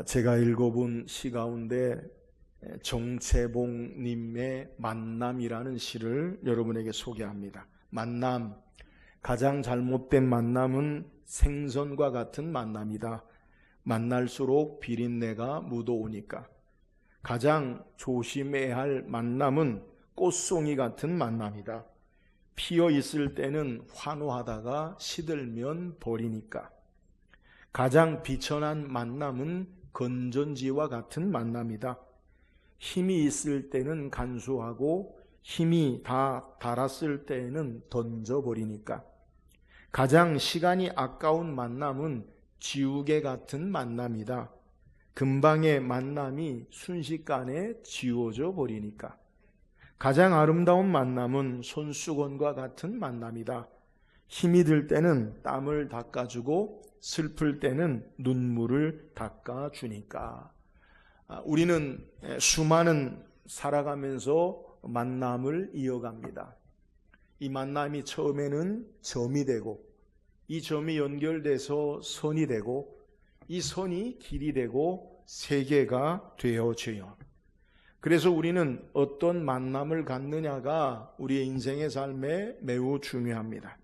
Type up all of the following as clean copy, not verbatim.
제가 읽어본 시 가운데 정채봉님의 만남이라는 시를 여러분에게 소개합니다. 만남, 가장 잘못된 만남은 생선과 같은 만남이다. 만날수록 비린내가 묻어오니까. 가장 조심해야 할 만남은 꽃송이 같은 만남이다. 피어 있을 때는 환호하다가 시들면 버리니까. 가장 비천한 만남은 건전지와 같은 만남이다. 힘이 있을 때는 간수하고 힘이 다 닳았을 때에는 던져버리니까. 가장 시간이 아까운 만남은 지우개 같은 만남이다. 금방의 만남이 순식간에 지워져 버리니까. 가장 아름다운 만남은 손수건과 같은 만남이다. 힘이 들 때는 땀을 닦아주고 슬플 때는 눈물을 닦아주니까. 우리는 수많은 살아가면서 만남을 이어갑니다. 이 만남이 처음에는 점이 되고, 이 점이 연결돼서 선이 되고, 이 선이 길이 되고 세계가 되어져요. 그래서 우리는 어떤 만남을 갖느냐가 우리의 인생의 삶에 매우 중요합니다.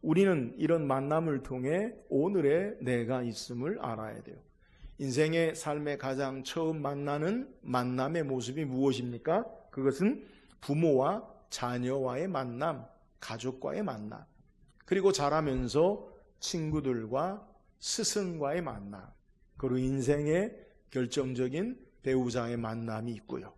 우리는 이런 만남을 통해 오늘의 내가 있음을 알아야 돼요. 인생의 삶의 가장 처음 만나는 만남의 모습이 무엇입니까? 그것은 부모와 자녀와의 만남, 가족과의 만남, 그리고 자라면서 친구들과 스승과의 만남, 그리고 인생의 결정적인 배우자의 만남이 있고요.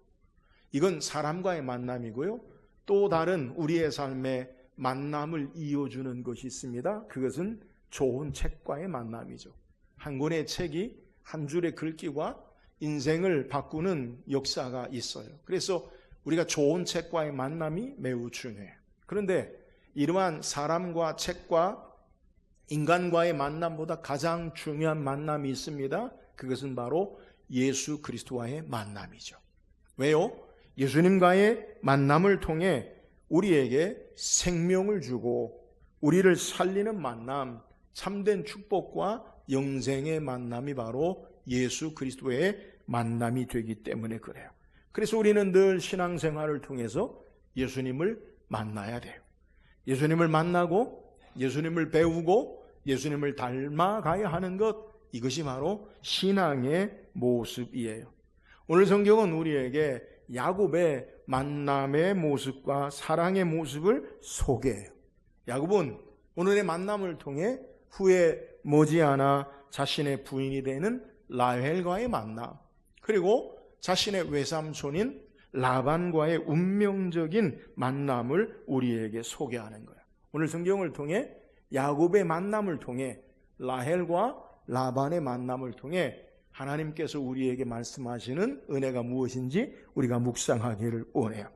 이건 사람과의 만남이고요. 또 다른 우리의 삶의 만남을 이어주는 것이 있습니다. 그것은 좋은 책과의 만남이죠. 한 권의 책이 한 줄의 글귀와 인생을 바꾸는 역사가 있어요. 그래서 우리가 좋은 책과의 만남이 매우 중요해요. 그런데 이러한 사람과 책과 인간과의 만남보다 가장 중요한 만남이 있습니다. 그것은 바로 예수 그리스도와의 만남이죠. 왜요? 예수님과의 만남을 통해 우리에게 생명을 주고 우리를 살리는 만남, 참된 축복과 영생의 만남이 바로 예수 그리스도의 만남이 되기 때문에 그래요. 그래서 우리는 늘 신앙생활을 통해서 예수님을 만나야 돼요. 예수님을 만나고 예수님을 배우고 예수님을 닮아가야 하는 것, 이것이 바로 신앙의 모습이에요. 오늘 성경은 우리에게 야곱의 만남의 모습과 사랑의 모습을 소개해요. 야곱은 오늘의 만남을 통해 후에 머지않아 자신의 부인이 되는 라헬과의 만남, 그리고 자신의 외삼촌인 라반과의 운명적인 만남을 우리에게 소개하는 거예요. 오늘 성경을 통해 야곱의 만남을 통해 라헬과 라반의 만남을 통해 하나님께서 우리에게 말씀하시는 은혜가 무엇인지 우리가 묵상하기를 원해요.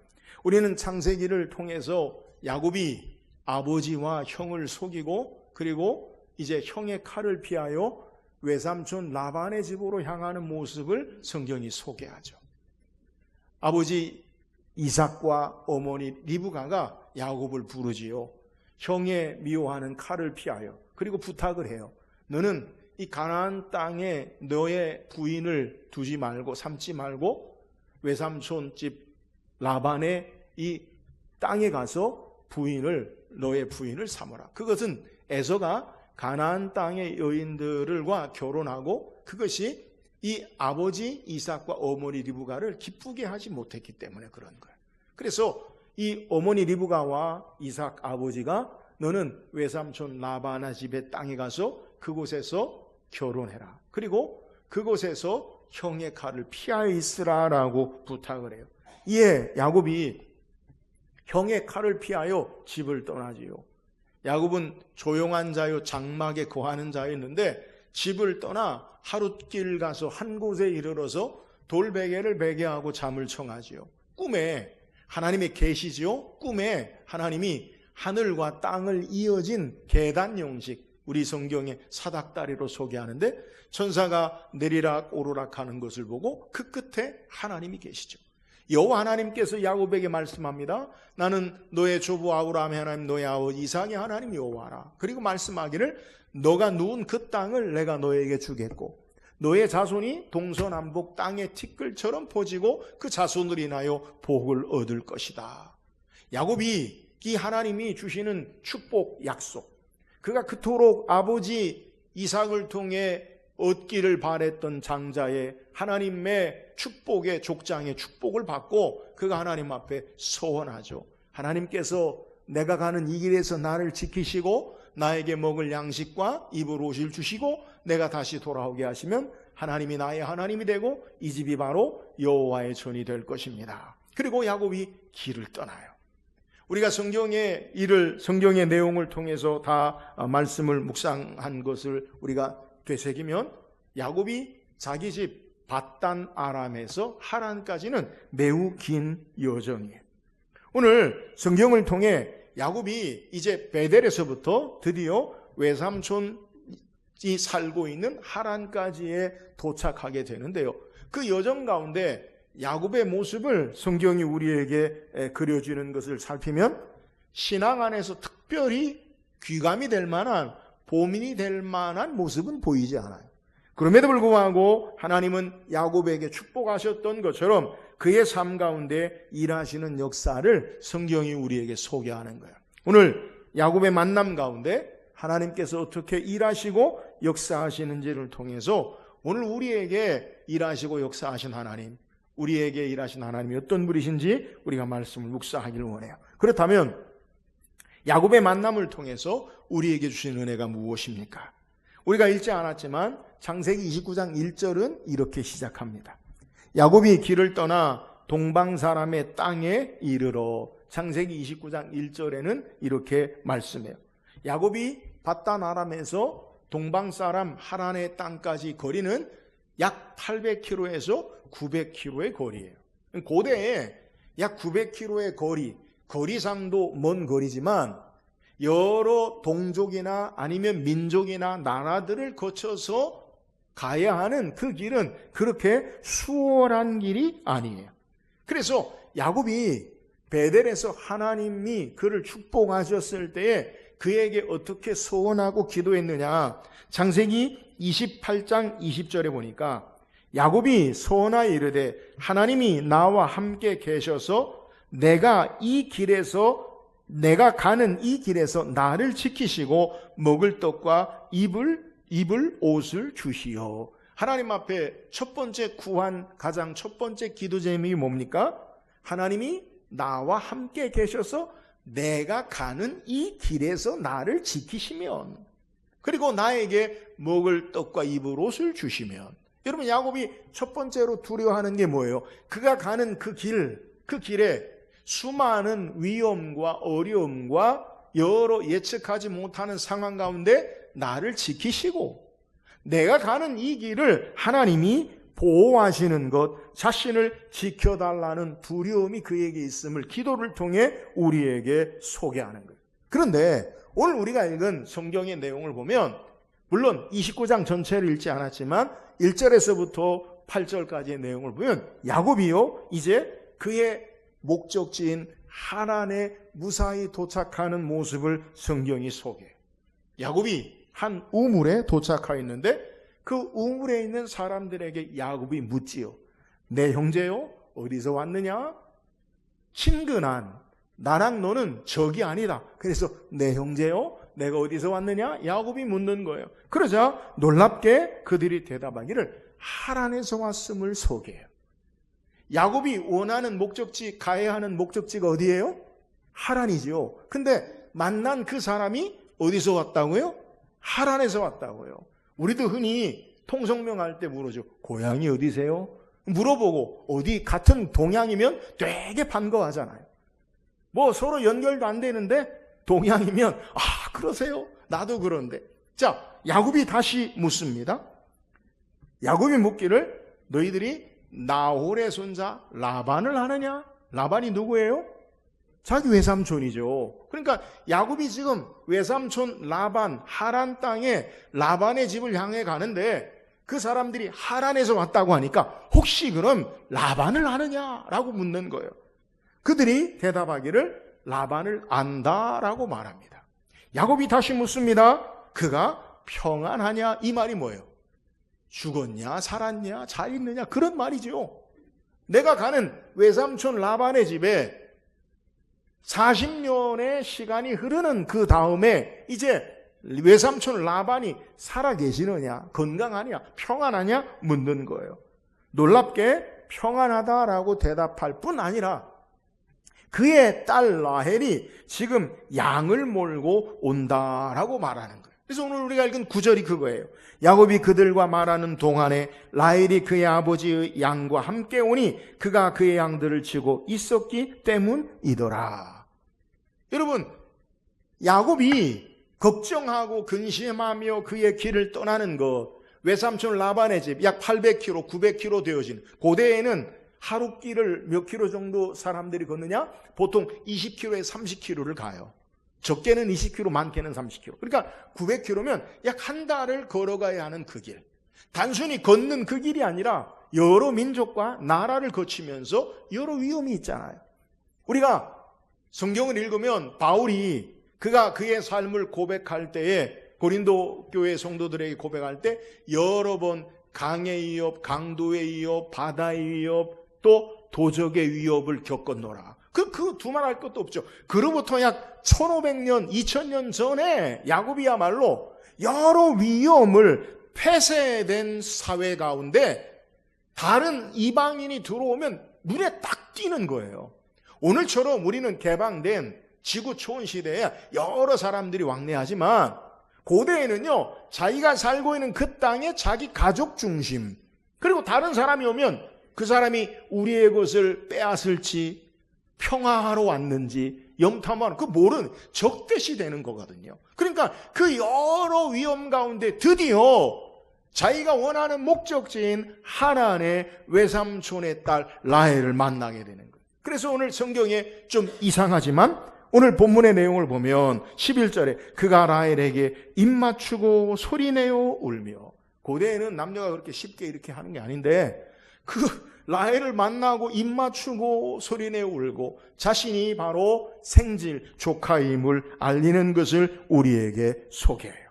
우리는 창세기를 통해서 야곱이 아버지와 형을 속이고 그리고 이제 형의 칼을 피하여 외삼촌 라반의 집으로 향하는 모습을 성경이 소개하죠. 아버지 이삭과 어머니 리브가가 야곱을 부르지요. 형의 미워하는 칼을 피하여, 그리고 부탁을 해요. 너는 이 가나안 땅에 너의 부인을 두지 말고 삼지 말고 외삼촌 집 라반의 이 땅에 가서 너의 부인을 삼으라. 그것은 에서가 가나안 땅의 여인들과 결혼하고 그것이 이 아버지 이삭과 어머니 리브가를 기쁘게 하지 못했기 때문에 그런 거예요. 그래서 이 어머니 리브가와 이삭 아버지가 너는 외삼촌 라반의 집의 땅에 가서 그곳에서 결혼해라. 그리고 그곳에서 형의 칼을 피하여 있으라라고 부탁을 해요. 이에 야곱이 형의 칼을 피하여 집을 떠나지요. 야곱은 조용한 자요 장막에 거하는 자였는데 집을 떠나 하룻길 가서 한 곳에 이르러서 돌베개를 베개하고 잠을 청하지요. 꿈에 하나님의 계시지요. 꿈에 하나님이 하늘과 땅을 이어진 계단 형식, 우리 성경의 사닥다리로 소개하는데 천사가 내리락 오르락 하는 것을 보고 그 끝에 하나님이 계시죠. 여호와 하나님께서 야곱에게 말씀합니다. 나는 너의 조부 아브라함의 하나님, 너의 아버지 이삭의 하나님 여호와라. 그리고 말씀하기를 너가 누운 그 땅을 내가 너에게 주겠고 너의 자손이 동서남북 땅의 티끌처럼 퍼지고 그 자손으로 인하여 복을 얻을 것이다. 야곱이 이 하나님이 주시는 축복 약속, 그가 그토록 아버지 이삭을 통해 얻기를 바랬던 장자의 하나님의 축복의 족장의 축복을 받고 그가 하나님 앞에 서원하죠. 하나님께서 내가 가는 이 길에서 나를 지키시고 나에게 먹을 양식과 입을 옷을 주시고 내가 다시 돌아오게 하시면 하나님이 나의 하나님이 되고 이 집이 바로 여호와의 전이 될 것입니다. 그리고 야곱이 길을 떠나요. 우리가 성경의 내용을 통해서 다 말씀을 묵상한 것을 우리가 되새기면 야곱이 자기 집 밧단 아람에서 하란까지는 매우 긴 여정이에요. 오늘 성경을 통해 야곱이 이제 베델에서부터 드디어 외삼촌이 살고 있는 하란까지에 도착하게 되는데요. 그 여정 가운데 야곱의 모습을 성경이 우리에게 그려주는 것을 살피면 신앙 안에서 특별히 귀감이 될 만한, 보민이 될 만한 모습은 보이지 않아요. 그럼에도 불구하고 하나님은 야곱에게 축복하셨던 것처럼 그의 삶 가운데 일하시는 역사를 성경이 우리에게 소개하는 거예요. 오늘 야곱의 만남 가운데 하나님께서 어떻게 일하시고 역사하시는지를 통해서 오늘 우리에게 일하시고 역사하신 하나님, 우리에게 일하신 하나님이 어떤 분이신지 우리가 말씀을 묵상하기를 원해요. 그렇다면 야곱의 만남을 통해서 우리에게 주신 은혜가 무엇입니까? 우리가 읽지 않았지만 창세기 29장 1절은 이렇게 시작합니다. 야곱이 길을 떠나 동방 사람의 땅에 이르러, 창세기 29장 1절에는 이렇게 말씀해요. 야곱이 밧단 아람에서 동방 사람 하란의 땅까지 거리는 약 800km에서 900km의 거리예요. 고대에 약 900km의 거리상도 먼 거리지만 여러 동족이나 아니면 민족이나 나라들을 거쳐서 가야 하는 그 길은 그렇게 수월한 길이 아니에요. 그래서 야곱이 베델에서 하나님이 그를 축복하셨을 때에 그에게 어떻게 소원하고 기도했느냐, 창세기 28장 20절에 보니까 야곱이 소원하여 이르되 하나님이 나와 함께 계셔서 내가 가는 이 길에서 나를 지키시고 먹을 떡과 입을 옷을 주시오. 하나님 앞에 첫 번째 구한 가장 첫 번째 기도 제목이 뭡니까? 하나님이 나와 함께 계셔서 내가 가는 이 길에서 나를 지키시면, 그리고 나에게 먹을 떡과 입을 옷을 주시면. 여러분, 야곱이 첫 번째로 두려워하는 게 뭐예요? 그가 가는 그 길에 수많은 위험과 어려움과 여러 예측하지 못하는 상황 가운데 나를 지키시고 내가 가는 이 길을 하나님이 보호하시는 것, 자신을 지켜달라는 두려움이 그에게 있음을 기도를 통해 우리에게 소개하는 거예요. 그런데 오늘 우리가 읽은 성경의 내용을 보면, 물론 29장 전체를 읽지 않았지만 1절에서부터 8절까지의 내용을 보면 야곱이요, 이제 그의 목적지인 하란에 무사히 도착하는 모습을 성경이 소개해요. 야곱이 한 우물에 도착하여 있는데 그 우물에 있는 사람들에게 야곱이 묻지요. 내 형제요? 어디서 왔느냐? 친근한, 나랑 너는 적이 아니다. 그래서 내 형제요? 내가 어디서 왔느냐? 야곱이 묻는 거예요. 그러자 놀랍게 그들이 대답하기를 하란에서 왔음을 소개해요. 야곱이 원하는 목적지, 가야 하는 목적지가 어디예요? 하란이지요. 근데 만난 그 사람이 어디서 왔다고요? 하란에서 왔다고요. 우리도 흔히 통성명할 때 물어죠. 고향이 어디세요? 물어보고 어디 같은 동양이면 되게 반가워하잖아요. 뭐 서로 연결도 안 되는데 동양이면 그러세요? 나도 그런데. 자, 야곱이 다시 묻습니다. 야곱이 묻기를 너희들이 나홀의 손자 라반을 아느냐? 라반이 누구예요? 자기 외삼촌이죠. 그러니까 야곱이 지금 외삼촌 라반, 하란 땅에 라반의 집을 향해 가는데 그 사람들이 하란에서 왔다고 하니까 혹시 그럼 라반을 아느냐라고 묻는 거예요. 그들이 대답하기를 라반을 안다라고 말합니다. 야곱이 다시 묻습니다. 그가 평안하냐? 이 말이 뭐예요? 죽었냐 살았냐 잘 있느냐 그런 말이죠. 내가 가는 외삼촌 라반의 집에 40년의 시간이 흐르는 그 다음에 이제 외삼촌 라반이 살아계시느냐 건강하냐 평안하냐 묻는 거예요. 놀랍게 평안하다라고 대답할 뿐 아니라 그의 딸 라헬이 지금 양을 몰고 온다라고 말하는 거예요. 그래서 오늘 우리가 읽은 구절이 그거예요. 야곱이 그들과 말하는 동안에 라헬이 그의 아버지의 양과 함께 오니 그가 그의 양들을 치고 있었기 때문이더라. 여러분, 야곱이 걱정하고 근심하며 그의 길을 떠나는 것, 외삼촌 라반의 집 약 800km, 900km 되어진 고대에는 하루 길을 몇 킬로 정도 사람들이 걷느냐? 보통 20km에 30km를 가요. 적게는 20km, 많게는 30km. 그러니까 900km면 약 한 달을 걸어가야 하는 그 길. 단순히 걷는 그 길이 아니라 여러 민족과 나라를 거치면서 여러 위험이 있잖아요. 우리가 성경을 읽으면 바울이 그가 그의 삶을 고백할 때에 고린도 교회 성도들에게 고백할 때 여러 번 강의 위협, 강도의 위협, 바다의 위협, 또 도적의 위협을 겪었노라. 그 두말할 것도 없죠. 그로부터 약 1500년, 2000년 전에 야곱이야말로 여러 위험을 폐쇄된 사회 가운데 다른 이방인이 들어오면 눈에 딱 띄는 거예요. 오늘처럼 우리는 개방된 지구 초원 시대에 여러 사람들이 왕래하지만 고대에는요, 자기가 살고 있는 그 땅에 자기 가족 중심, 그리고 다른 사람이 오면 그 사람이 우리의 것을 빼앗을지 평화하러 왔는지 염탐하는 그 모르는 적대시 되는 거거든요. 그러니까 그 여러 위험 가운데 드디어 자기가 원하는 목적지인 하란의 외삼촌의 딸 라헬을 만나게 되는 거예요. 그래서 오늘 성경에 좀 이상하지만 오늘 본문의 내용을 보면 11절에 그가 라헬에게 입 맞추고 소리내어 울며, 고대에는 남녀가 그렇게 쉽게 이렇게 하는 게 아닌데 그 라헬을 만나고 입 맞추고 소리내어 울고 자신이 바로 생질 조카임을 알리는 것을 우리에게 소개해요.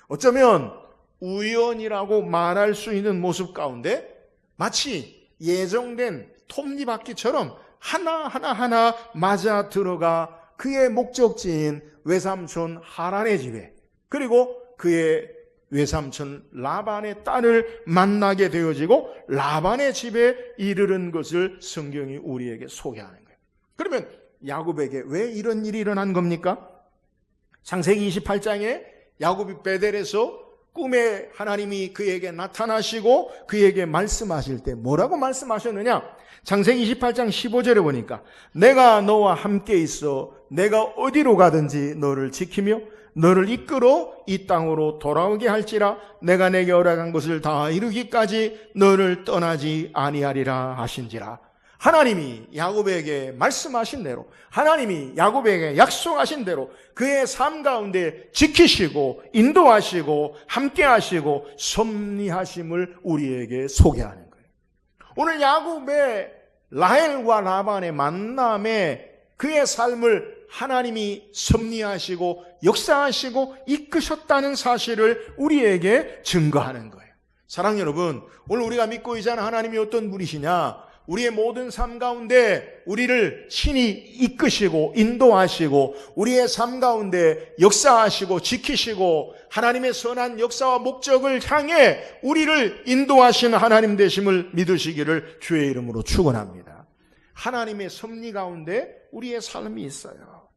어쩌면 우연이라고 말할 수 있는 모습 가운데 마치 예정된 톱니바퀴처럼 하나하나 맞아 들어가 그의 목적지인 외삼촌 하란의 집에, 그리고 그의 외삼촌 라반의 딸을 만나게 되어지고 라반의 집에 이르는 것을 성경이 우리에게 소개하는 거예요. 그러면 야곱에게 왜 이런 일이 일어난 겁니까? 창세기 28장에 야곱이 베델에서 꿈에 하나님이 그에게 나타나시고 그에게 말씀하실 때 뭐라고 말씀하셨느냐? 창세기 28장 15절에 보니까 내가 너와 함께 있어 내가 어디로 가든지 너를 지키며 너를 이끌어 이 땅으로 돌아오게 할지라 내가 내게 허락한 것을 다 이루기까지 너를 떠나지 아니하리라 하신지라. 하나님이 야곱에게 말씀하신 대로, 하나님이 야곱에게 약속하신 대로 그의 삶 가운데 지키시고 인도하시고 함께하시고 섭리하심을 우리에게 소개하는 거예요. 오늘 야곱의 라헬과 라반의 만남에 그의 삶을 하나님이 섭리하시고 역사하시고 이끄셨다는 사실을 우리에게 증거하는 거예요. 사랑하는 여러분, 오늘 우리가 믿고 있는 하나님이 어떤 분이시냐? 우리의 모든 삶 가운데 우리를 친히 이끄시고 인도하시고 우리의 삶 가운데 역사하시고 지키시고 하나님의 선한 역사와 목적을 향해 우리를 인도하시는 하나님 되심을 믿으시기를 주의 이름으로 축원합니다. 하나님의 섭리 가운데 우리의 삶이 있어요.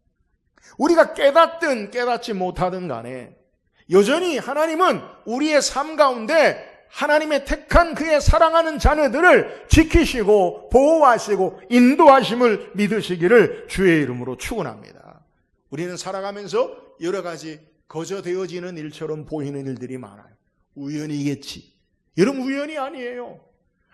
우리가 깨닫든 깨닫지 못하든 간에 여전히 하나님은 우리의 삶 가운데 하나님의 택한 그의 사랑하는 자녀들을 지키시고 보호하시고 인도하심을 믿으시기를 주의 이름으로 축원합니다. 우리는 살아가면서 여러 가지 거저되어지는 일처럼 보이는 일들이 많아요. 우연이겠지. 여러분, 우연이 아니에요.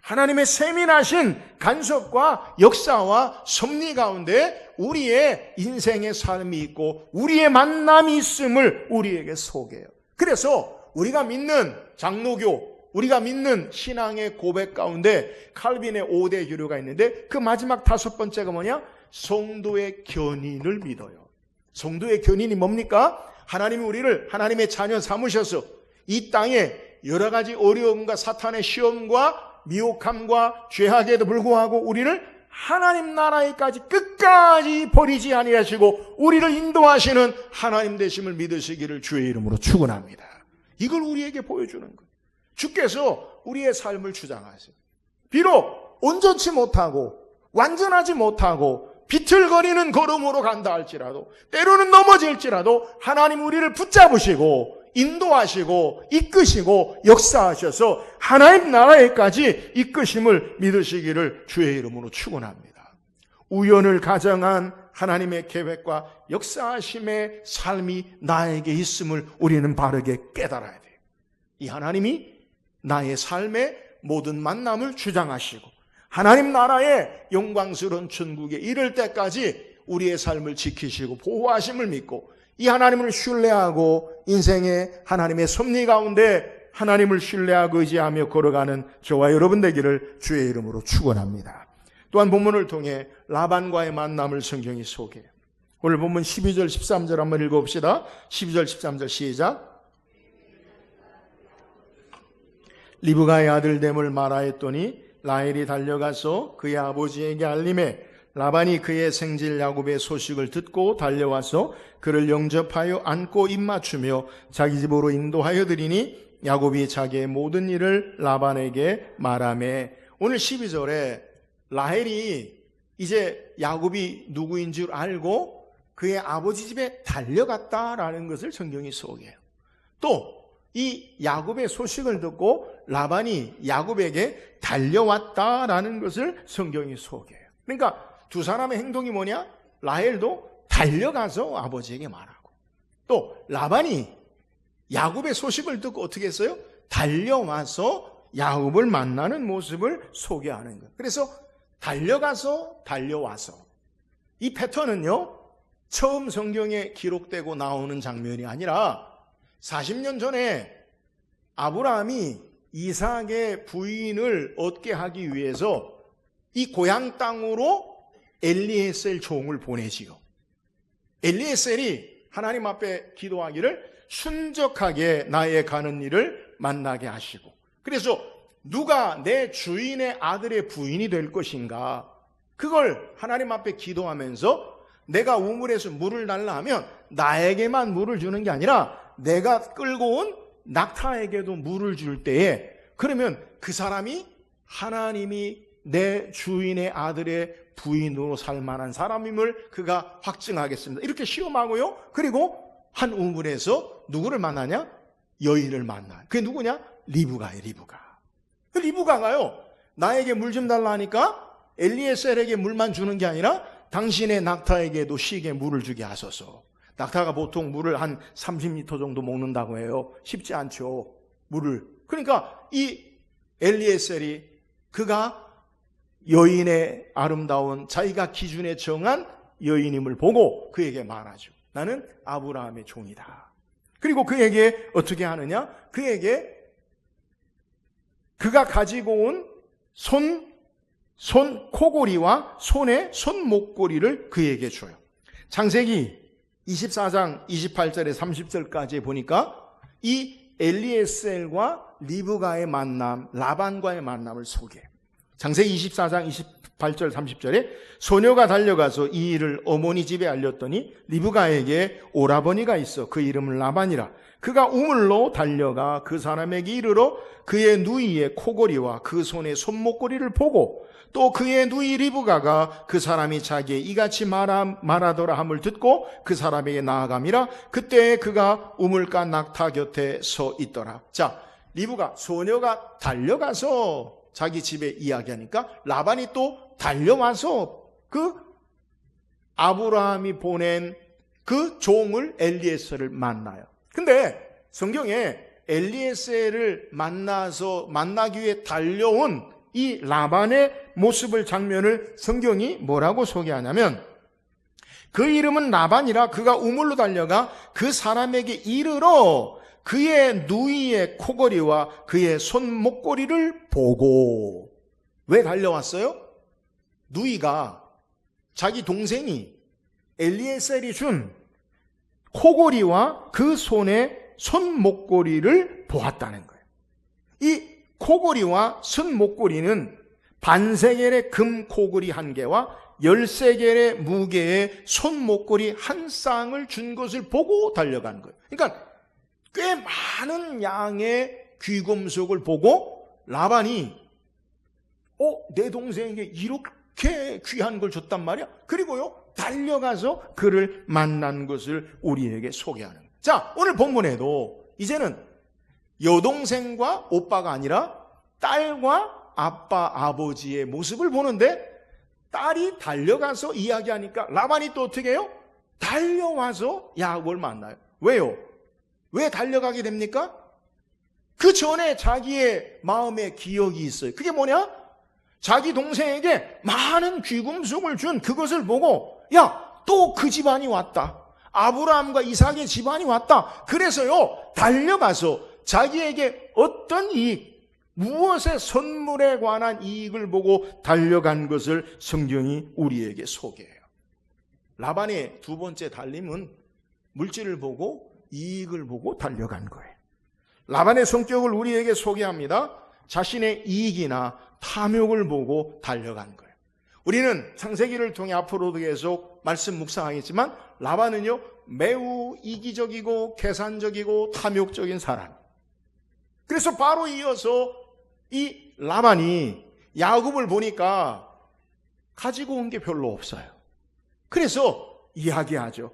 하나님의 세밀하신 간섭과 역사와 섭리 가운데 우리의 인생의 삶이 있고 우리의 만남이 있음을 우리에게 소개해요. 그래서 우리가 믿는 장로교, 우리가 믿는 신앙의 고백 가운데 칼빈의 5대 교류가 있는데 그 마지막 5번째가 뭐냐? 성도의 견인을 믿어요. 성도의 견인이 뭡니까? 하나님이 우리를 하나님의 자녀 삼으셔서 이 땅에 여러 가지 어려움과 사탄의 시험과 미혹함과 죄악에도 불구하고 우리를 하나님 나라에까지 끝까지 버리지 아니하시고 우리를 인도하시는 하나님 되심을 믿으시기를 주의 이름으로 축원합니다. 이걸 우리에게 보여주는 거예요. 주께서 우리의 삶을 주장하세요. 비록 온전치 못하고 완전하지 못하고 비틀거리는 걸음으로 간다 할지라도 때로는 넘어질지라도 하나님 우리를 붙잡으시고 인도하시고 이끄시고 역사하셔서 하나님 나라에까지 이끄심을 믿으시기를 주의 이름으로 축원합니다. 우연을 가정한 하나님의 계획과 역사하심의 삶이 나에게 있음을 우리는 바르게 깨달아야 돼요. 이 하나님이 나의 삶의 모든 만남을 주장하시고 하나님 나라의 영광스러운 천국에 이를 때까지 우리의 삶을 지키시고 보호하심을 믿고 이 하나님을 신뢰하고 인생의 하나님의 섭리 가운데 하나님을 신뢰하고 의지하며 걸어가는 저와 여러분 되기를 주의 이름으로 축원합니다. 또한 본문을 통해 라반과의 만남을 성경이 소개해요. 오늘 본문 12절 13절 한번 읽어봅시다. 12절 13절 시작. 리브가의 아들 됨을 말하였더니 라헬이 달려가서 그의 아버지에게 알림해 라반이 그의 생질 야곱의 소식을 듣고 달려와서 그를 영접하여 안고 입맞추며 자기 집으로 인도하여 드리니 야곱이 자기의 모든 일을 라반에게 말하매. 오늘 12절에 라헬이 이제 야곱이 누구인 줄 알고 그의 아버지 집에 달려갔다라는 것을 성경이 소개해요. 또 이 야곱의 소식을 듣고 라반이 야곱에게 달려왔다라는 것을 성경이 소개해요. 그러니까 두 사람의 행동이 뭐냐? 라헬도 달려가서 아버지에게 말하고 또 라반이 야곱의 소식을 듣고 어떻게 했어요? 달려와서 야곱을 만나는 모습을 소개하는 거예요. 그래서 달려가서 달려와서 이 패턴은요 처음 성경에 기록되고 나오는 장면이 아니라 40년 전에 아브라함이 이삭의 부인을 얻게 하기 위해서 이 고향 땅으로 엘리에셀 종을 보내지요. 엘리에셀이 하나님 앞에 기도하기를 순적하게 나의 가는 일을 만나게 하시고 그래서 누가 내 주인의 아들의 부인이 될 것인가 그걸 하나님 앞에 기도하면서 내가 우물에서 물을 달라 하면 나에게만 물을 주는 게 아니라 내가 끌고 온 낙타에게도 물을 줄 때에 그러면 그 사람이 하나님이 내 주인의 아들의 부인으로 살 만한 사람임을 그가 확증하겠습니다. 이렇게 시험하고요. 그리고 한 우물에서 누구를 만나냐? 여인을 만나요. 그게 누구냐? 리브가예요. 리브가가요. 나에게 물 좀 달라 하니까 엘리에셀에게 물만 주는 게 아니라 당신의 낙타에게도 시게 물을 주게 하소서. 낙타가 보통 물을 한 30리터 정도 먹는다고 해요. 쉽지 않죠. 물을. 그러니까 이 엘리에셀이 그가 여인의 아름다운 자기가 기준에 정한 여인임을 보고 그에게 말하죠. 나는 아브라함의 종이다. 그리고 그에게 어떻게 하느냐? 그에게 그가 가지고 온 손 코골이와 손의 손목걸이를 그에게 줘요. 창세기 24장 28절에 30절까지 보니까 이 엘리에셀과 리브가의 만남, 라반과의 만남을 소개해요. 창세기 24장 28절 30절에 소녀가 달려가서 이 일을 어머니 집에 알렸더니 리브가에게 오라버니가 있어 그 이름은 라반이라. 그가 우물로 달려가 그 사람에게 이르러 그의 누이의 코골이와 그 손의 손목걸이를 보고 또 그의 누이 리브가가 그 사람이 자기의 이같이 말하더라 함을 듣고 그 사람에게 나아감이라. 그때 그가 우물가 낙타 곁에 서 있더라. 자, 리브가 소녀가 달려가서 자기 집에 이야기하니까 라반이 또 달려와서 그 아브라함이 보낸 그 종을 엘리에셀을 만나요. 근데 성경에 엘리에셀을 만나기 위해 달려온 이 라반의 모습을 장면을 성경이 뭐라고 소개하냐면 그 이름은 라반이라 그가 우물로 달려가 그 사람에게 이르러 그의 누이의 코걸이와 그의 손목걸이를 보고. 왜 달려왔어요? 누이가 자기 동생이 엘리에셀이 준 코걸이와 그 손의 손목걸이를 보았다는 거예요. 이 코걸이와 순목걸이는 반세겔의 금 코걸이 1개와 13개의 무게의 손목걸이 1쌍을 준 것을 보고 달려간 거예요. 그러니까 꽤 많은 양의 귀금속을 보고 라반이 내 동생에게 이렇게 귀한 걸 줬단 말이야. 그리고요 달려가서 그를 만난 것을 우리에게 소개하는 거예요. 자, 오늘 본문에도 이제는 여동생과 오빠가 아니라 딸과 아빠, 아버지의 모습을 보는데, 딸이 달려가서 이야기하니까 라반이 또 어떻게 해요? 달려와서 야곱을 만나요. 왜요? 왜 달려가게 됩니까? 그 전에 자기의 마음에 기억이 있어요. 그게 뭐냐? 자기 동생에게 많은 귀금속을 준 그것을 보고, 또 그 집안이 왔다. 아브라함과 이삭의 집안이 왔다. 그래서요 달려가서 자기에게 어떤 이익, 무엇의 선물에 관한 이익을 보고 달려간 것을 성경이 우리에게 소개해요. 라반의 두 번째 달림은 물질을 보고 이익을 보고 달려간 거예요. 라반의 성격을 우리에게 소개합니다. 자신의 이익이나 탐욕을 보고 달려간 거예요. 우리는 창세기를 통해 앞으로도 계속 말씀 묵상하겠지만 라반은요 매우 이기적이고 계산적이고 탐욕적인 사람. 그래서 바로 이어서 이 라반이 야곱을 보니까 가지고 온 게 별로 없어요. 그래서 이야기하죠.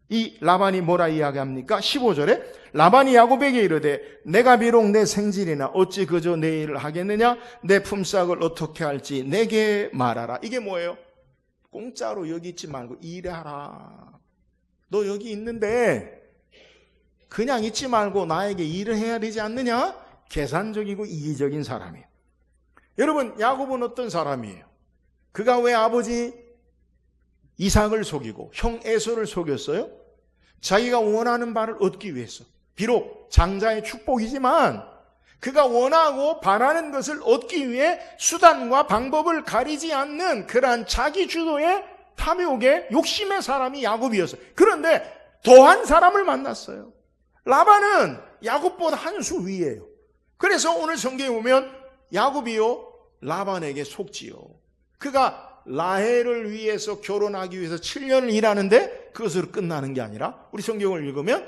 이 라반이 뭐라 이야기합니까? 15절에 라반이 야곱에게 이르되 내가 비록 내 생질이나 어찌 그저 내 일을 하겠느냐? 내 품삯을 어떻게 할지 내게 말하라. 이게 뭐예요? 공짜로 여기 있지 말고 일하라. 너 여기 있는데 그냥 있지 말고 나에게 일을 해야 되지 않느냐? 계산적이고 이기적인 사람이에요. 여러분, 야곱은 어떤 사람이에요? 그가 왜 아버지 이삭을 속이고 형 에서를 속였어요? 자기가 원하는 바를 얻기 위해서. 비록 장자의 축복이지만 그가 원하고 바라는 것을 얻기 위해 수단과 방법을 가리지 않는 그러한 자기 주도의 탐욕의 욕심의 사람이 야곱이었어요. 그런데 더한 사람을 만났어요. 라반은 야곱보다 한 수 위예요. 그래서 오늘 성경에 보면 야곱이요 라반에게 속지요. 그가 라헬을 위해서 결혼하기 위해서 7년을 일하는데 그것으로 끝나는 게 아니라 우리 성경을 읽으면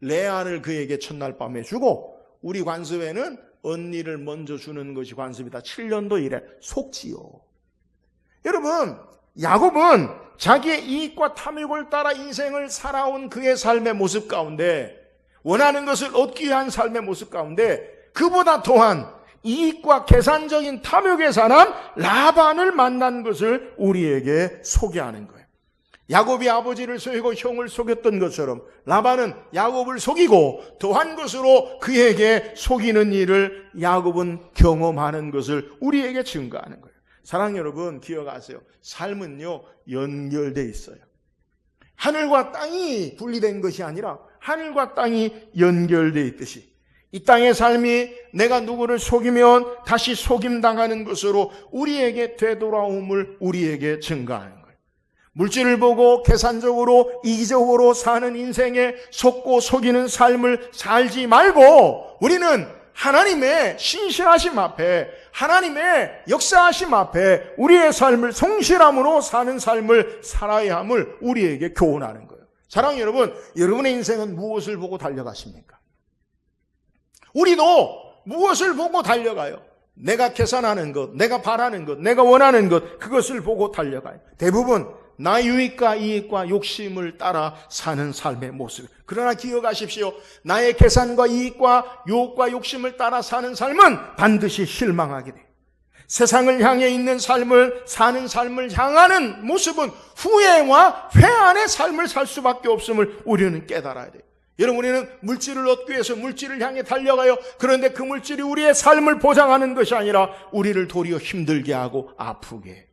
레아를 그에게 첫날 밤에 주고 우리 관습에는 언니를 먼저 주는 것이 관습이다. 7년도 일해 속지요. 여러분, 야곱은 자기의 이익과 탐욕을 따라 인생을 살아온 그의 삶의 모습 가운데, 원하는 것을 얻기 위한 삶의 모습 가운데 그보다 더한 이익과 계산적인 탐욕의 사람 라반을 만난 것을 우리에게 소개하는 거예요. 야곱이 아버지를 속이고 형을 속였던 것처럼 라반은 야곱을 속이고 더한 것으로 그에게 속이는 일을 야곱은 경험하는 것을 우리에게 증거하는 거예요. 사랑하는 여러분, 기억하세요. 삶은요 연결되어 있어요. 하늘과 땅이 분리된 것이 아니라 하늘과 땅이 연결되어 있듯이 이 땅의 삶이 내가 누구를 속이면 다시 속임당하는 것으로 우리에게 되돌아옴을 우리에게 증거하는 거예요. 물질을 보고 계산적으로 이기적으로 사는 인생에 속고 속이는 삶을 살지 말고 우리는 하나님의 신실하심 앞에, 하나님의 역사하심 앞에 우리의 삶을 성실함으로 사는 삶을 살아야 함을 우리에게 교훈하는 거예요. 사랑하는 여러분, 여러분의 인생은 무엇을 보고 달려가십니까? 우리도 무엇을 보고 달려가요? 내가 계산하는 것, 내가 바라는 것, 내가 원하는 것, 그것을 보고 달려가요. 대부분 나 유익과 이익과 욕심을 따라 사는 삶의 모습. 그러나 기억하십시오. 나의 계산과 이익과 유혹과 욕심을 따라 사는 삶은 반드시 실망하게 돼요. 세상을 향해 있는 삶을 사는 삶을 향하는 모습은 후회와 회한의 삶을 살 수밖에 없음을 우리는 깨달아야 돼요. 여러분, 우리는 물질을 얻기 위해서 물질을 향해 달려가요. 그런데 그 물질이 우리의 삶을 보장하는 것이 아니라 우리를 도리어 힘들게 하고 아프게 해요.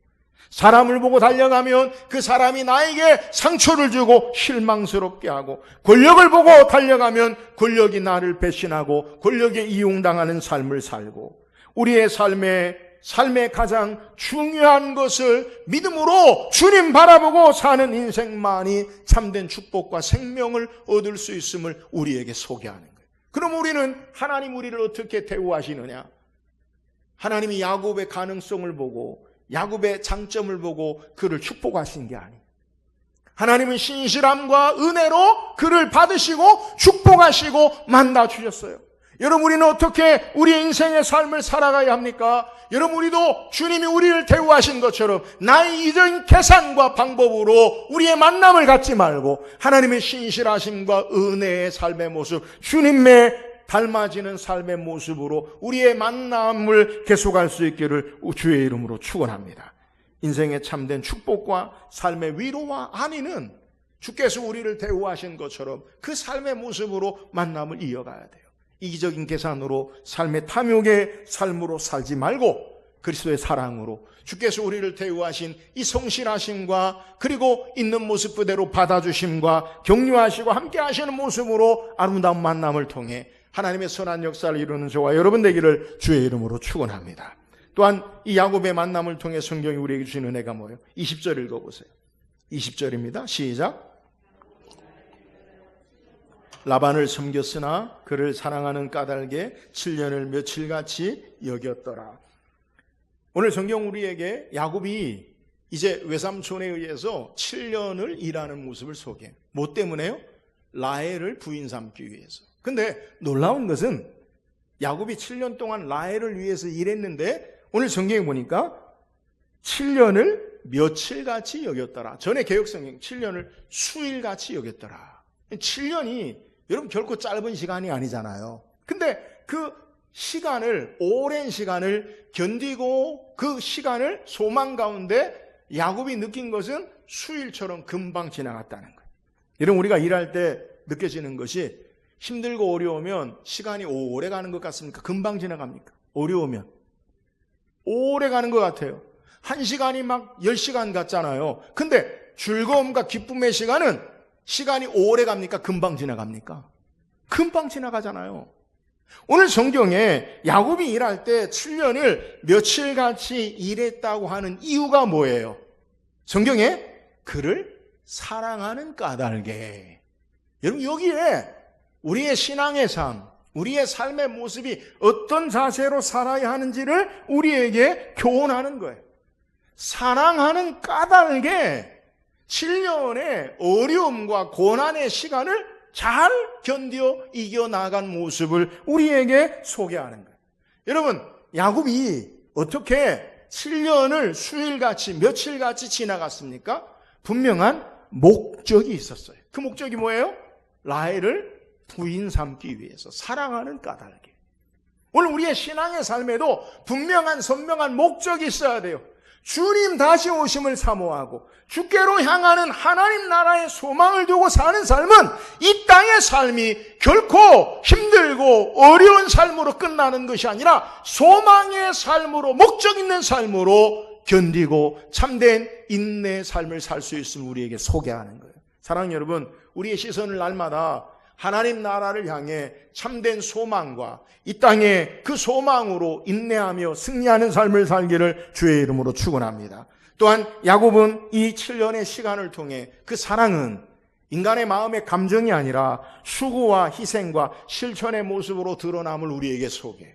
사람을 보고 달려가면 그 사람이 나에게 상처를 주고 실망스럽게 하고, 권력을 보고 달려가면 권력이 나를 배신하고 권력에 이용당하는 삶을 살고, 우리의 삶의 가장 중요한 것을 믿음으로 주님 바라보고 사는 인생만이 참된 축복과 생명을 얻을 수 있음을 우리에게 소개하는 거예요. 그럼 우리는 하나님 우리를 어떻게 대우하시느냐? 하나님이 야곱의 가능성을 보고 야곱의 장점을 보고 그를 축복하신 게 아니에요. 하나님은 신실함과 은혜로 그를 받으시고 축복하시고 만나 주셨어요. 여러분, 우리는 어떻게 우리의 인생의 삶을 살아가야 합니까? 여러분, 우리도 주님이 우리를 대우하신 것처럼 나의 이전 계산과 방법으로 우리의 만남을 갖지 말고 하나님의 신실하심과 은혜의 삶의 모습, 주님의 닮아지는 삶의 모습으로 우리의 만남을 계속할 수 있기를 주의 이름으로 축원합니다. 인생의 참된 축복과 삶의 위로와 안위는 주께서 우리를 대우하신 것처럼 그 삶의 모습으로 만남을 이어가야 돼요. 이기적인 계산으로 삶의 탐욕의 삶으로 살지 말고 그리스도의 사랑으로 주께서 우리를 대우하신 이 성실하심과 그리고 있는 모습 그대로 받아주심과 격려하시고 함께 하시는 모습으로 아름다운 만남을 통해 하나님의 선한 역사를 이루는 저와 여러분 되기를 주의 이름으로 축원합니다. 또한 이 야곱의 만남을 통해 성경이 우리에게 주신 은혜가 뭐예요? 20절 읽어보세요. 20절입니다. 시작. 라반을 섬겼으나 그를 사랑하는 까닭에 7년을 며칠같이 여겼더라. 오늘 성경 우리에게 야곱이 이제 외삼촌에 의해서 7년을 일하는 모습을 소개해요. 뭐 때문에요? 라헬을 부인 삼기 위해서. 근데 놀라운 것은 야곱이 7년 동안 라헬을 위해서 일했는데 오늘 성경에 보니까 7년을 며칠같이 여겼더라. 전에 개역성경 7년을 수일같이 여겼더라. 7년이 여러분 결코 짧은 시간이 아니잖아요. 근데 그 시간을, 오랜 시간을 견디고 그 시간을 소망 가운데 야곱이 느낀 것은 수일처럼 금방 지나갔다는 거예요. 여러분, 우리가 일할 때 느껴지는 것이 힘들고 어려우면 시간이 오래 가는 것 같습니까? 금방 지나갑니까? 어려우면 오래 가는 것 같아요. 1시간이 막 10시간 같잖아요. 근데 즐거움과 기쁨의 시간이 오래 갑니까? 금방 지나갑니까? 금방 지나가잖아요. 오늘 성경에 야곱이 일할 때 7년을 며칠같이 일했다고 하는 이유가 뭐예요? 성경에 그를 사랑하는 까닭에. 여러분, 여기에 우리의 신앙의 삶, 우리의 삶의 모습이 어떤 자세로 살아야 하는지를 우리에게 교훈하는 거예요. 사랑하는 까닭에 7년의 어려움과 고난의 시간을 잘 견뎌 이겨나간 모습을 우리에게 소개하는 거예요. 여러분, 야곱이 어떻게 7년을 수일같이 며칠같이 지나갔습니까? 분명한 목적이 있었어요. 그 목적이 뭐예요? 라헬을 부인 삼기 위해서, 사랑하는 까닭에. 오늘 우리의 신앙의 삶에도 분명한 선명한 목적이 있어야 돼요. 주님 다시 오심을 사모하고 주께로 향하는 하나님 나라의 소망을 두고 사는 삶은 이 땅의 삶이 결코 힘들고 어려운 삶으로 끝나는 것이 아니라 소망의 삶으로, 목적 있는 삶으로 견디고 참된 인내의 삶을 살 수 있음을 우리에게 소개하는 거예요. 사랑하는 여러분, 우리의 시선을 날마다 하나님 나라를 향해 참된 소망과 이 땅에 그 소망으로 인내하며 승리하는 삶을 살기를 주의 이름으로 축원합니다. 또한 야곱은 이 7년의 시간을 통해 그 사랑은 인간의 마음의 감정이 아니라 수고와 희생과 실천의 모습으로 드러남을 우리에게 소개해요.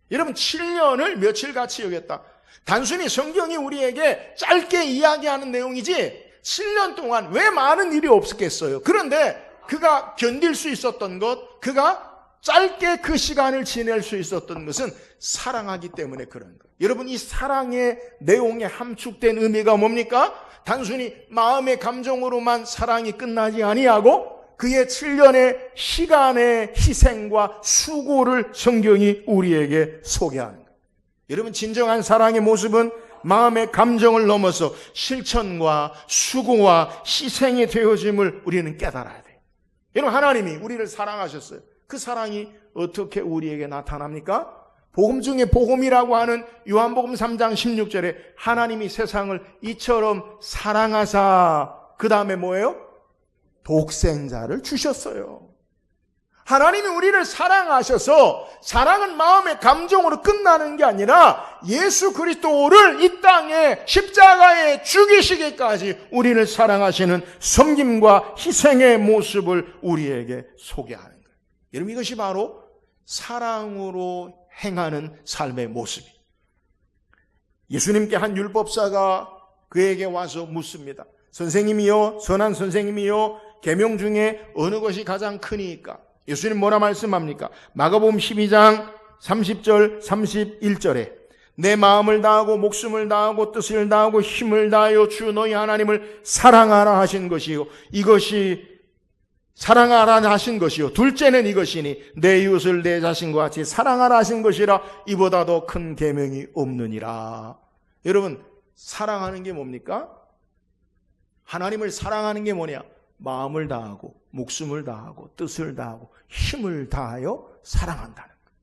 여러분, 7년을 며칠같이 여겼다. 단순히 성경이 우리에게 짧게 이야기하는 내용이지 7년 동안 왜 많은 일이 없었겠어요. 그런데 그가 견딜 수 있었던 것, 그가 짧게 그 시간을 지낼 수 있었던 것은 사랑하기 때문에 그런 거예요. 여러분, 이 사랑의 내용에 함축된 의미가 뭡니까? 단순히 마음의 감정으로만 사랑이 끝나지 아니하고 그의 7년의 시간의 희생과 수고를 성경이 우리에게 소개하는 거예요. 여러분, 진정한 사랑의 모습은 마음의 감정을 넘어서 실천과 수고와 희생이 되어짐을 우리는 깨달아야 돼요. 여러분, 하나님이 우리를 사랑하셨어요. 그 사랑이 어떻게 우리에게 나타납니까? 복음 중에 복음이라고 하는 요한복음 3장 16절에 하나님이 세상을 이처럼 사랑하사, 그 다음에 뭐예요? 독생자를 주셨어요. 하나님이 우리를 사랑하셔서, 사랑은 마음의 감정으로 끝나는 게 아니라 예수 그리스도를 이 땅에 십자가에 죽이시기까지 우리를 사랑하시는 섬김과 희생의 모습을 우리에게 소개하는 거예요. 여러분, 이것이 바로 사랑으로 행하는 삶의 모습이에요. 예수님께 한 율법사가 그에게 와서 묻습니다. 선생님이요, 선한 선생님이요, 계명 중에 어느 것이 가장 크니까? 예수님 뭐라 말씀합니까? 마가복음 12장 30절 31절에 내 마음을 다하고 목숨을 다하고 뜻을 다하고 힘을 다하여 주 너희 하나님을 사랑하라 하신 것이요, 이것이 사랑하라 하신 것이요, 둘째는 이것이니 내 이웃을 내 자신과 같이 사랑하라 하신 것이라. 이보다 더 큰 계명이 없느니라. 여러분, 사랑하는 게 뭡니까? 하나님을 사랑하는 게 뭐냐? 마음을 다하고 목숨을 다하고 뜻을 다하고 힘을 다하여 사랑한다는 거예요.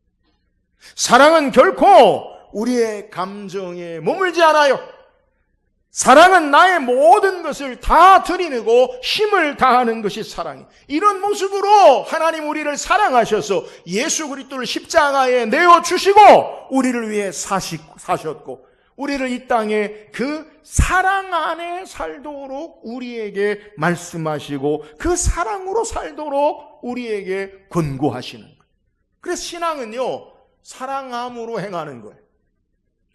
사랑은 결코 우리의 감정에 머물지 않아요. 사랑은 나의 모든 것을 다 들이내고 힘을 다하는 것이 사랑이에요. 이런 모습으로 하나님 우리를 사랑하셔서 예수 그리스도를 십자가에 내어주시고 우리를 위해 사셨고, 우리를 이 땅에 그 사랑 안에 살도록 우리에게 말씀하시고 그 사랑으로 살도록 우리에게 권고하시는 거예요. 그래서 신앙은요, 사랑함으로 행하는 거예요.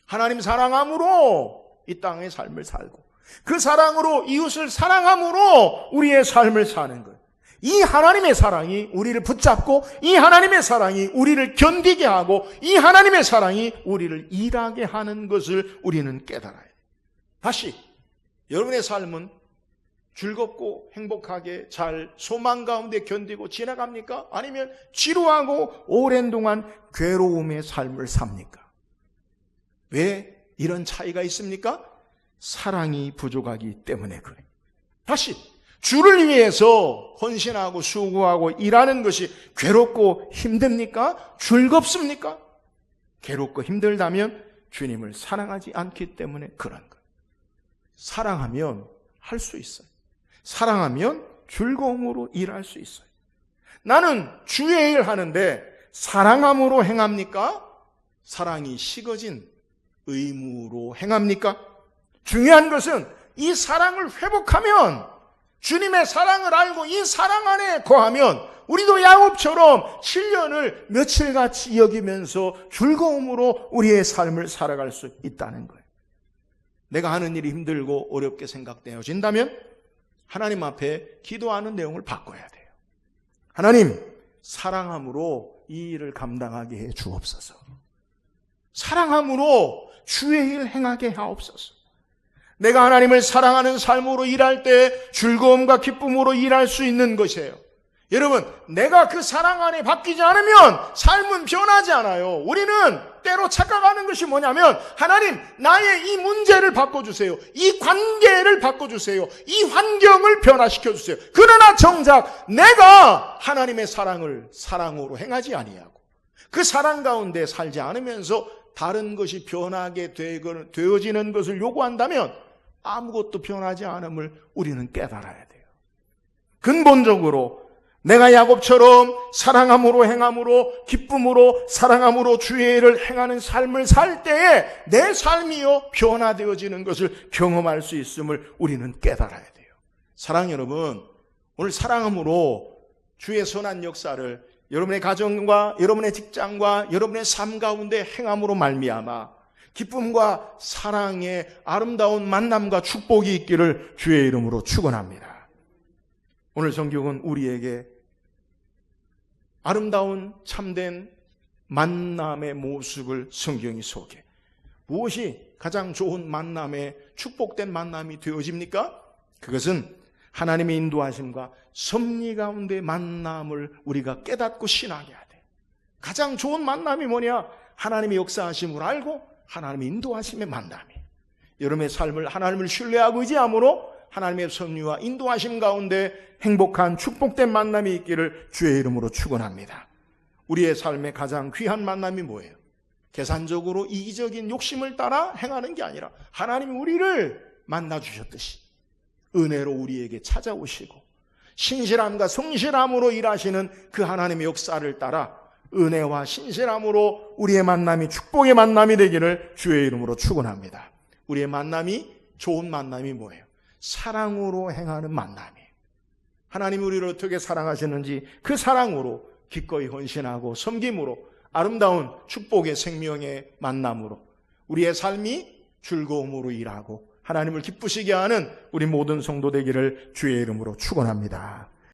하나님 사랑함으로 이 땅의 삶을 살고 그 사랑으로 이웃을 사랑함으로 우리의 삶을 사는 거예요. 이 하나님의 사랑이 우리를 붙잡고, 이 하나님의 사랑이 우리를 견디게 하고, 이 하나님의 사랑이 우리를 일하게 하는 것을 우리는 깨달아야 돼요. 다시, 여러분의 삶은 즐겁고 행복하게 잘 소망 가운데 견디고 지나갑니까? 아니면 지루하고 오랜 동안 괴로움의 삶을 삽니까? 왜 이런 차이가 있습니까? 사랑이 부족하기 때문에 그래요. 다시, 주를 위해서 헌신하고 수고하고 일하는 것이 괴롭고 힘듭니까? 즐겁습니까? 괴롭고 힘들다면 주님을 사랑하지 않기 때문에 그런 거예요. 사랑하면 할 수 있어요. 사랑하면 즐거움으로 일할 수 있어요. 나는 주의 일 하는데 사랑함으로 행합니까? 사랑이 식어진 의무로 행합니까? 중요한 것은 이 사랑을 회복하면, 주님의 사랑을 알고 이 사랑 안에 거하면 우리도 야곱처럼 7년을 며칠같이 여기면서 즐거움으로 우리의 삶을 살아갈 수 있다는 거예요. 내가 하는 일이 힘들고 어렵게 생각되어진다면 하나님 앞에 기도하는 내용을 바꿔야 돼요. 하나님, 사랑함으로 이 일을 감당하게 해 주옵소서. 사랑함으로 주의 일 행하게 하옵소서. 내가 하나님을 사랑하는 삶으로 일할 때 즐거움과 기쁨으로 일할 수 있는 것이에요. 여러분, 내가 그 사랑 안에 바뀌지 않으면 삶은 변하지 않아요. 우리는 때로 착각하는 것이 뭐냐면, 하나님, 나의 이 문제를 바꿔주세요. 이 관계를 바꿔주세요. 이 환경을 변화시켜주세요. 그러나 정작 내가 하나님의 사랑을 사랑으로 행하지 아니하고 그 사랑 가운데 살지 않으면서 다른 것이 변하게 되어지는 것을 요구한다면 아무것도 변하지 않음을 우리는 깨달아야 돼요. 근본적으로 내가 야곱처럼 사랑함으로 행함으로 기쁨으로 사랑함으로 주의 일을 행하는 삶을 살 때에 내 삶이요 변화되어지는 것을 경험할 수 있음을 우리는 깨달아야 돼요. 사랑 여러분, 오늘 사랑함으로 주의 선한 역사를 여러분의 가정과 여러분의 직장과 여러분의 삶 가운데 행함으로 말미암아 기쁨과 사랑의 아름다운 만남과 축복이 있기를 주의 이름으로 축원합니다. 오늘 성경은 우리에게 아름다운 참된 만남의 모습을 성경이 소개. 무엇이 가장 좋은 만남의 축복된 만남이 되어집니까? 그것은 하나님의 인도하심과 섭리 가운데 만남을 우리가 깨닫고 신앙해야 돼. 가장 좋은 만남이 뭐냐? 하나님의 역사하심을 알고 하나님의 인도하심의 만남이에요. 여러분의 삶을 하나님을 신뢰하고 의지함으로 하나님의 섭리와 인도하심 가운데 행복한 축복된 만남이 있기를 주의 이름으로 축원합니다. 우리의 삶의 가장 귀한 만남이 뭐예요? 계산적으로 이기적인 욕심을 따라 행하는 게 아니라 하나님이 우리를 만나주셨듯이 은혜로 우리에게 찾아오시고 신실함과 성실함으로 일하시는 그 하나님의 역사를 따라 은혜와 신실함으로 우리의 만남이 축복의 만남이 되기를 주의 이름으로 축원합니다. 우리의 만남이 좋은 만남이 뭐예요? 사랑으로 행하는 만남이에요. 하나님이 우리를 어떻게 사랑하시는지 그 사랑으로 기꺼이 헌신하고 섬김으로 아름다운 축복의 생명의 만남으로 우리의 삶이 즐거움으로 일하고 하나님을 기쁘시게 하는 우리 모든 성도 되기를 주의 이름으로 축원합니다.